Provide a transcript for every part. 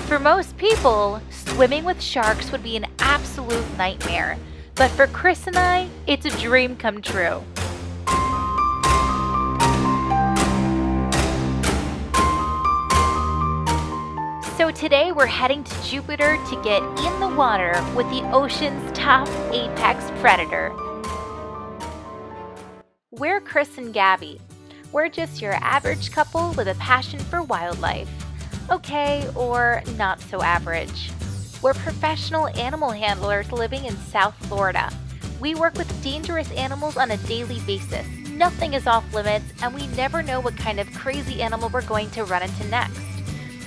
For most people, swimming with sharks would be an absolute nightmare, but for Chris and I, it's a dream come true. So today we're heading to Jupiter to get in the water with the ocean's top apex predator. We're Chris and Gabby. We're just your average couple with a passion for wildlife. Okay, or not so average. We're professional animal handlers living in South Florida. We work with dangerous animals on a daily basis. Nothing is off limits, and we never know what kind of crazy animal we're going to run into next.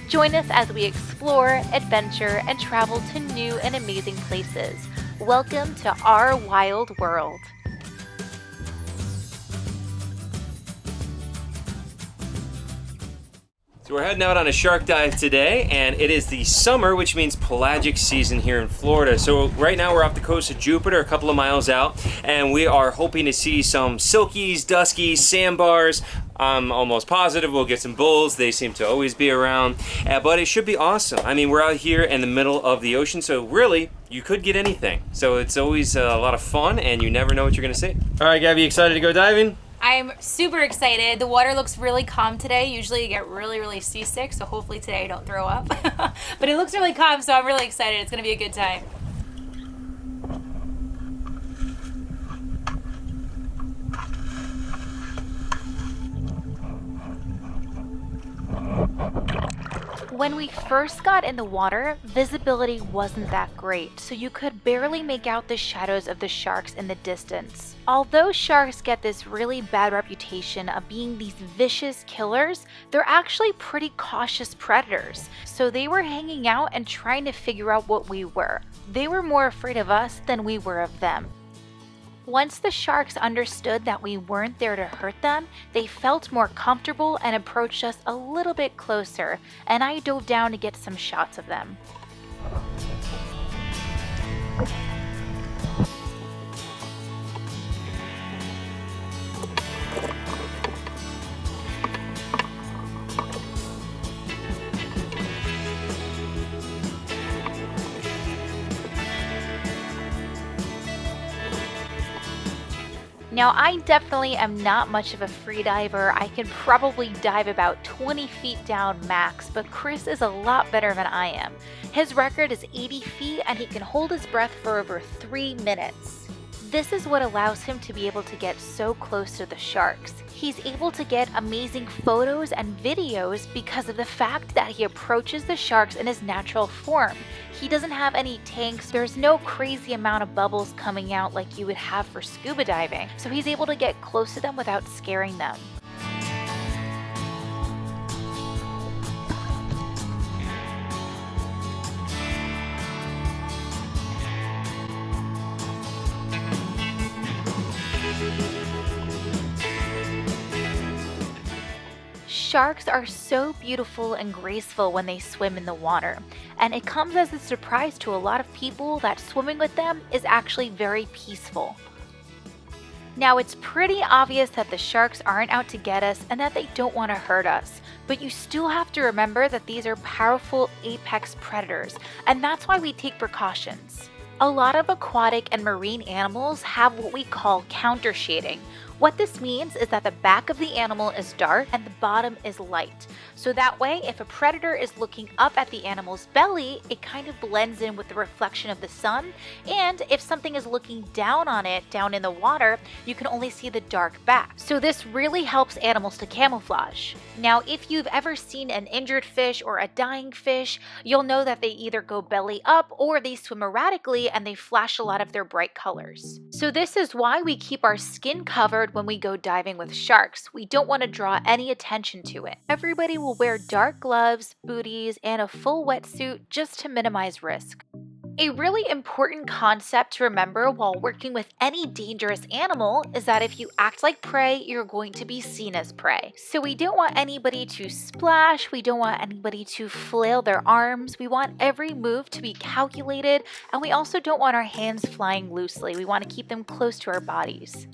Join us as we explore, adventure, and travel to new and amazing places. Welcome to our wild world. So we're heading out on a shark dive today, and it is the summer, which means pelagic season here in Florida. So right now we're off the coast of Jupiter, a couple of miles out, and we are hoping to see some silkies, duskies, sandbars. I'm almost positive we'll get some bulls. They seem to always be around, but it should be awesome. I mean, we're out here in the middle of the ocean, so really, you could get anything. So it's always a lot of fun, and you never know what you're gonna see. All right, Gabby, excited to go diving? I'm super excited. The water looks really calm today. Usually you get really seasick, so hopefully today I don't throw up. But it looks really calm, so I'm really excited. It's gonna be a good time. When we first got in the water, visibility wasn't that great, so you could barely make out the shadows of the sharks in the distance. Although sharks get this really bad reputation of being these vicious killers, they're actually pretty cautious predators. So they were hanging out and trying to figure out what we were. They were more afraid of us than we were of them. Once the sharks understood that we weren't there to hurt them, they felt more comfortable and approached us a little bit closer, and I dove down to get some shots of them. Now, I definitely am not much of a free diver. I can probably dive about 20 feet down max, but Chris is a lot better than I am. His record is 80 feet and he can hold his breath for over 3 minutes. This is what allows him to be able to get so close to the sharks. He's able to get amazing photos and videos because of the fact that he approaches the sharks in his natural form. He doesn't have any tanks, there's no crazy amount of bubbles coming out like you would have for scuba diving, so he's able to get close to them without scaring them. Sharks are so beautiful and graceful when they swim in the water, and it comes as a surprise to a lot of people that swimming with them is actually very peaceful. Now, it's pretty obvious that the sharks aren't out to get us and that they don't want to hurt us, but you still have to remember that these are powerful apex predators, and that's why we take precautions. A lot of aquatic and marine animals have what we call counter shading. What this means is that the back of the animal is dark and the bottom is light. So that way, if a predator is looking up at the animal's belly, it kind of blends in with the reflection of the sun. And if something is looking down on it, down in the water, you can only see the dark back. So this really helps animals to camouflage. Now, if you've ever seen an injured fish or a dying fish, you'll know that they either go belly up or they swim erratically and they flash a lot of their bright colors. So this is why we keep our skin covered when we go diving with sharks. We don't want to draw any attention to it. Everybody will wear dark gloves, booties, and a full wetsuit just to minimize risk. A really important concept to remember while working with any dangerous animal is that if you act like prey, you're going to be seen as prey. So we don't want anybody to splash, we don't want anybody to flail their arms, we want every move to be calculated, and we also don't want our hands flying loosely. We want to keep them close to our bodies.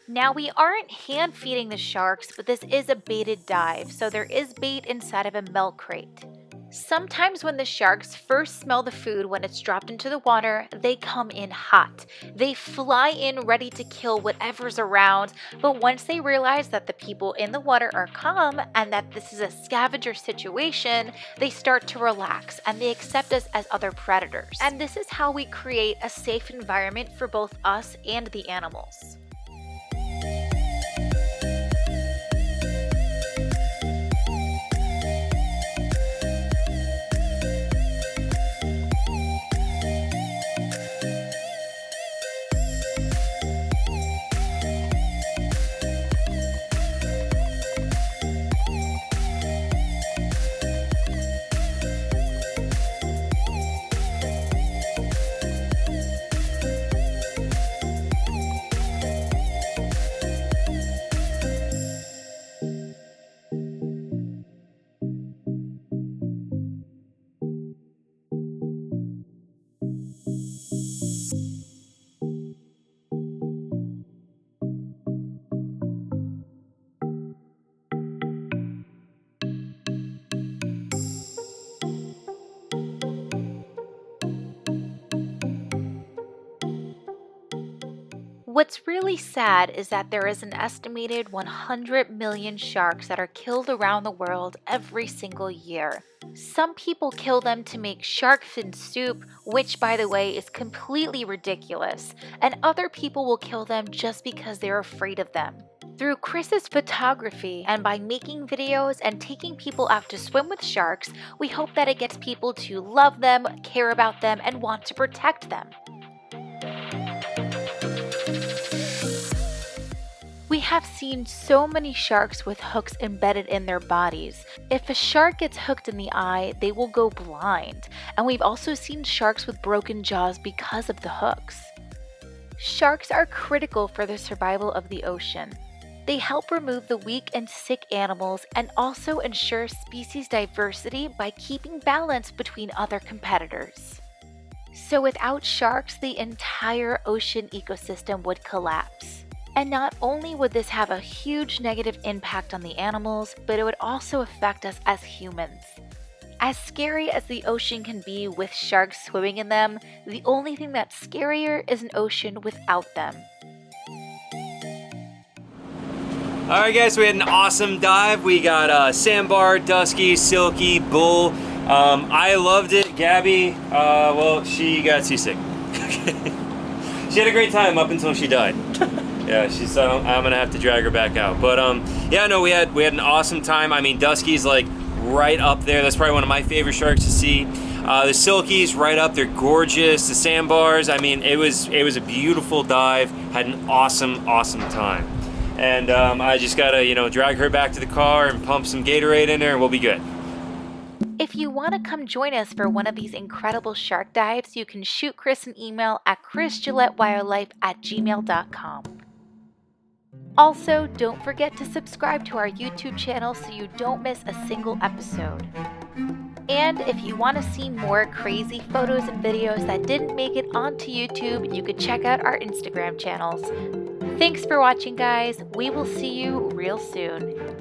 Now, we aren't hand feeding the sharks, but this is a baited dive, so there is bait inside of a milk crate. Sometimes when the sharks first smell the food when it's dropped into the water, they come in hot. They fly in ready to kill whatever's around, but once they realize that the people in the water are calm and that this is a scavenger situation, they start to relax and they accept us as other predators. And this is how we create a safe environment for both us and the animals. What's really sad is that there is an estimated 100 million sharks that are killed around the world every single year. Some people kill them to make shark fin soup, which by the way is completely ridiculous, and other people will kill them just because they're afraid of them. Through Chris's photography and by making videos and taking people out to swim with sharks, we hope that it gets people to love them, care about them, and want to protect them. We have seen so many sharks with hooks embedded in their bodies. If a shark gets hooked in the eye, they will go blind. And we've also seen sharks with broken jaws because of the hooks. Sharks are critical for the survival of the ocean. They help remove the weak and sick animals and also ensure species diversity by keeping balance between other competitors. So without sharks, the entire ocean ecosystem would collapse. And not only would this have a huge negative impact on the animals, but it would also affect us as humans. As scary as the ocean can be with sharks swimming in them, the only thing that's scarier is an ocean without them. Alright guys, we had an awesome dive. We got sandbar, dusky, silky, bull. I loved it. Gabby, well, she got seasick. She had a great time up until she died. Yeah, she's. I'm gonna have to drag her back out. But yeah, no, we had an awesome time. I mean, Dusky's like right up there. That's probably one of my favorite sharks to see. The silkies right up. They're gorgeous. The sandbars. I mean, it was a beautiful dive. Had an awesome time. And I just gotta drag her back to the car and pump some Gatorade in her, and we'll be good. If you want to come join us for one of these incredible shark dives, you can shoot Chris an email at chrisgillettewildlife@gmail.com. Also, don't forget to subscribe to our YouTube channel so you don't miss a single episode. And if you want to see more crazy photos and videos that didn't make it onto YouTube, you can check out our Instagram channels. Thanks for watching, guys. We will see you real soon.